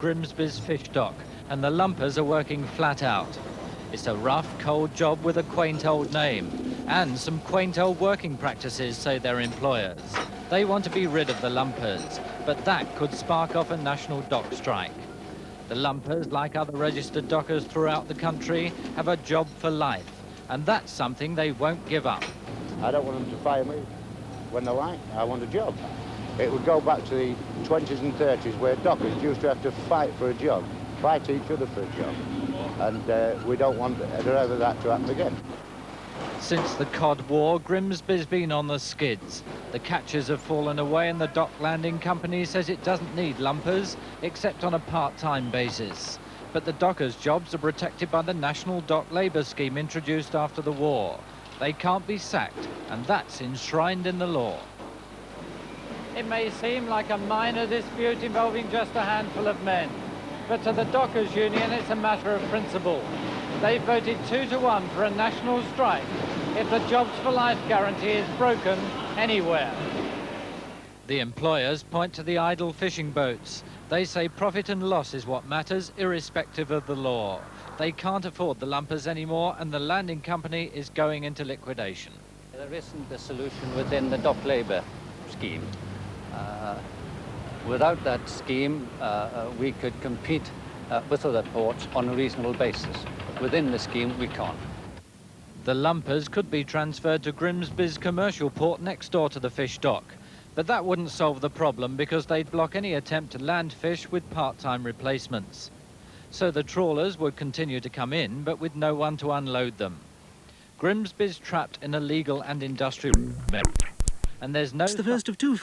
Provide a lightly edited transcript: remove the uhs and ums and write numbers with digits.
Grimsby's fish dock, and the lumpers are working flat out. It's a rough, cold job with a quaint old name, and some quaint old working practices, say their employers. They want to be rid of the lumpers, but that could spark off a national dock strike. The lumpers, like other registered dockers throughout the country, have a job for life, and that's something they won't give up. I don't want them to fire me when they like. I want a job. It would go back to the 20s and 30s where dockers used to have to fight for a job, fight each other for a job. And we don't want ever that to happen again. Since the Cod War, Grimsby's been on the skids. The catches have fallen away and the dock landing company says it doesn't need lumpers, except on a part-time basis. But the dockers' jobs are protected by the National Dock Labour Scheme introduced after the war. They can't be sacked, and that's enshrined in the law. It may seem like a minor dispute involving just a handful of men, but to the Dockers' Union it's a matter of principle. They voted 2-1 for a national strike if the Jobs for Life guarantee is broken anywhere. The employers point to the idle fishing boats. They say profit and loss is what matters, irrespective of the law. They can't afford the lumpers anymore, and the landing company is going into liquidation. There isn't a solution within the dock labour scheme. Without that scheme, we could compete with other ports on a reasonable basis. Within the scheme, we can't. The lumpers could be transferred to Grimsby's commercial port next door to the fish dock. But that wouldn't solve the problem because they'd block any attempt to land fish with part-time replacements. So the trawlers would continue to come in, but with no one to unload them. Grimsby's trapped in a legal and industrial... and there's no... It's the first of two